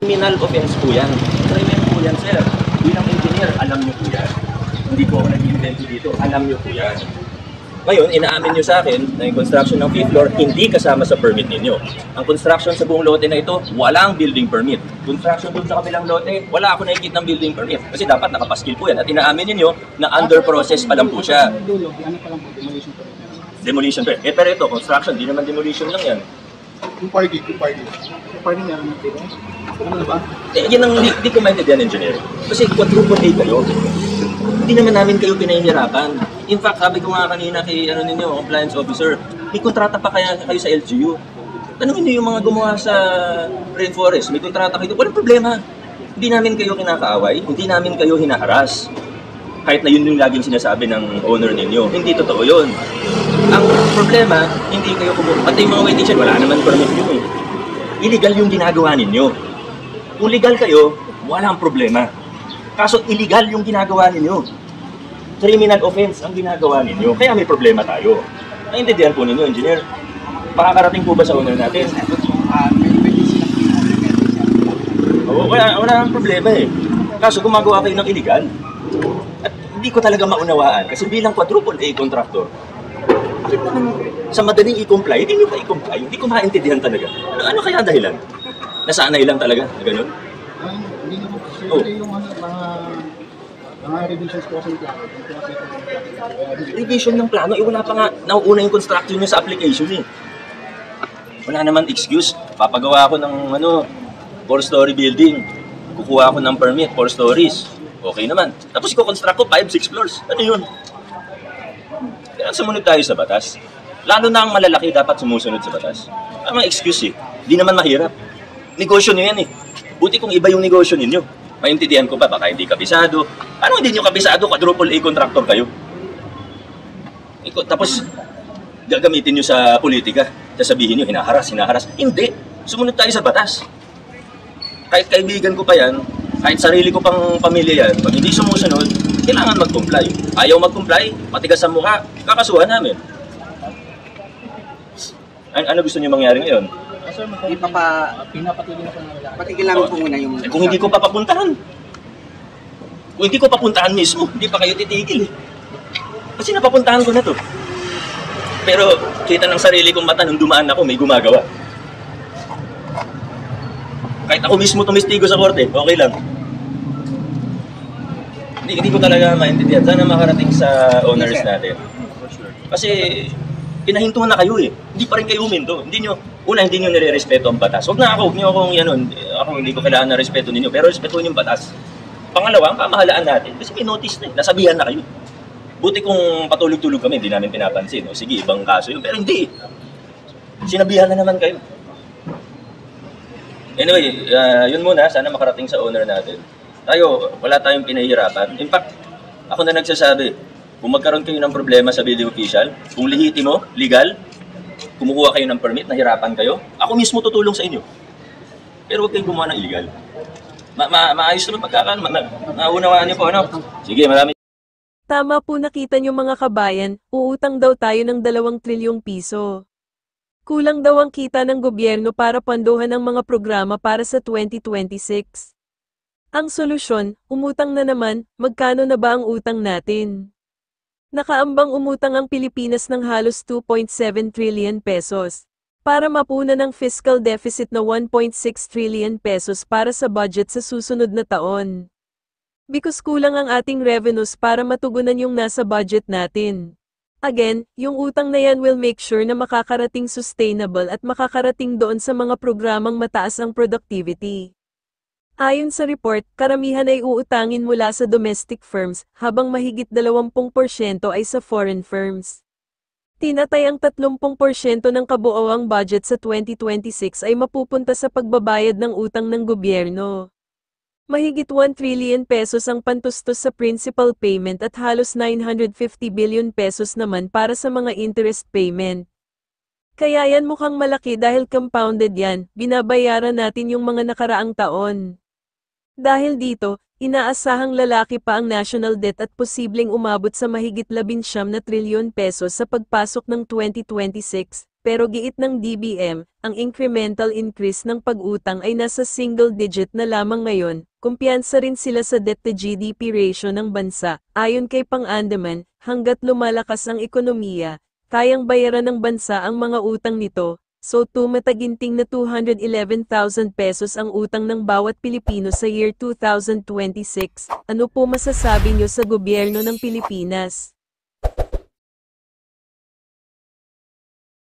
Criminal offense po yan. Criminal po yan, sir. Bilang engineer, alam niyo po yan. Hindi ko ako nag-invento dito. Alam niyo po yan. Ngayon, inaamin niyo sa akin na yung construction ng 5th floor hindi kasama sa permit ninyo. Ang construction sa buong lote na ito, walang building permit. Construction doon sa kabilang lote, wala ako nakikita ng building permit. Kasi dapat nakapaskil po yan. At inaamin niyo na under process pa lang po siya. Demolition permit. Pero ito, construction, di naman demolition lang yan. Yung parking. Yung parking meron ng tiro. Ano ba? Yan ang di ko maintindihan, engineer. Kasi quadruple A kayo. Hindi naman namin kayo pinahihirapan. In fact, sabi ko nga kanina kay compliance officer, may kontrata pa kaya kayo sa LGU. Tanungin niyo yung mga gumawa sa rainforest, may kontrata kayo. Walang problema. Hindi namin kayo kinakaaway, hindi namin kayo hinaharas. Kahit na yun yung laging sinasabi ng owner ninyo. Hindi totoo yun. Ang problema, hindi kayo kumuha. Pati yung mga waiting shed, wala naman permit yun eh. Illegal yung ginagawa ninyo. Kung legal kayo, walang problema. Kaso illegal yung ginagawa ninyo. Criminal offense ang ginagawa ninyo. Kaya may problema tayo. Naintindihan po ninyo, engineer. Makakarating po ba sa owner natin? Oo, wala nang problema eh. Kaso gumagawa kayo ng illegal. At hindi ko talaga maunawaan. Kasi bilang quadruple A contractor, sa madaling i-comply, hindi nyo pa i-comply. Hindi ko maintindihan talaga. Ano kaya dahilan? Nasanay lang talaga na gano'n? Hindi naman kasi yung mga revisions po kasi plano. Revision ng plano, wala pa nga, nauuna yung construction nyo sa application eh. Wala naman excuse. Papagawa ako ng 4-story building. Kukuha ako ng permit, 4 stories. Okay naman. Tapos i-construct ko 5-6 floors. Ano yun? Kaya sumunod tayo sa batas. Lalo na ang malalaki dapat sumusunod sa batas. Ang excuse eh. Hindi naman mahirap. Negosyo nyo yan eh. Buti kung iba yung negosyo ninyo. Maintindihan ko ba? Baka hindi kabisado. Ano hindi nyo kabisado? Quadruple A contractor kayo. Tapos, gagamitin nyo sa politika. Sasabihin nyo, hinaharas. Hindi. Sumunod tayo sa batas. Kahit kaibigan ko pa yan, kahit sarili ko pang pamilya yan, pag hindi sumusunod, kailangan mag-comply. Ayaw mag-comply, matigas ang mukha, kakasuhan namin. Ano gusto nyo mangyari ngayon? Patigilan po muna yung... Kung hindi ko pa papuntahan. Kung hindi ko papuntahan mismo, hindi pa kayo titigil eh. Kasi napapuntahan ko na to. Pero kita ng sarili kong mata nung dumaan ako, may gumagawa. Kahit ako mismo tumistigo sa korte, okay lang. Hindi ko talaga maintindihan. Sana makarating sa owners natin. Kasi pinahinto na kayo eh. Hindi pa rin kayo huminto. Hindi nyo nire-respeto ang batas. Huwag nyo akong ako hindi ko kailangan na respeto ninyo. Pero respetuhin yung batas. Pangalawa, ang pamahalaan natin. Kasi may notice na eh. Nasabihan na kayo. Buti kung patulog-tulog kami, hindi namin pinapansin. O sige, ibang kaso yun. Pero hindi. Sinabihan na naman kayo. Anyway, yun muna. Sana makarating sa owner natin. Wala tayong pinahihirapan. In fact, ako na nagsasabi, kung magkaroon kayo ng problema sa building official, kung lehitimo, legal, kumukuha kayo ng permit, nahirapan kayo, ako mismo tutulong sa inyo. Pero huwag kayong gumawa ng illegal. Maayos naman pagkakaan. Naunawaan niyo po, ano? Sige, marami. Tama po, nakita nyo mga kabayan, uutang daw tayo ng 2 trilyong piso. Kulang daw ang kita ng gobyerno para panduhan ang mga programa para sa 2026. Ang solusyon, umutang na naman. Magkano na ba ang utang natin? Nakaambang umutang ang Pilipinas ng halos 2.7 trillion pesos para mapunan ng fiscal deficit na 1.6 trillion pesos para sa budget sa susunod na taon. Because kulang ang ating revenues para matugunan yung nasa budget natin. Again, yung utang na yan will make sure na makakarating sustainable at makakarating doon sa mga programang mataas ang productivity. Ayon sa report, karamihan ay uutangin mula sa domestic firms, habang mahigit 20% ay sa foreign firms. Tinatay ang 30% ng kabuoang budget sa 2026 ay mapupunta sa pagbabayad ng utang ng gobyerno. Mahigit 1 trillion pesos ang pantustos sa principal payment at halos 950 billion pesos naman para sa mga interest payment. Kaya yan mukhang malaki dahil compounded yan, binabayaran natin yung mga nakaraang taon. Dahil dito, inaasahang lalaki pa ang national debt at posibleng umabot sa mahigit 19 na trilyon pesos sa pagpasok ng 2026, pero giit ng DBM, ang incremental increase ng pag-utang ay nasa single digit na lamang ngayon. Kumpiyansa rin sila sa debt-to-GDP ratio ng bansa. Ayon kay Pang-Andaman, hanggat lumalakas ang ekonomiya, kayang bayaran ng bansa ang mga utang nito. So tumataginting na 211,000 pesos ang utang ng bawat Pilipino sa year 2026. Ano po masasabi nyo sa gobyerno ng Pilipinas?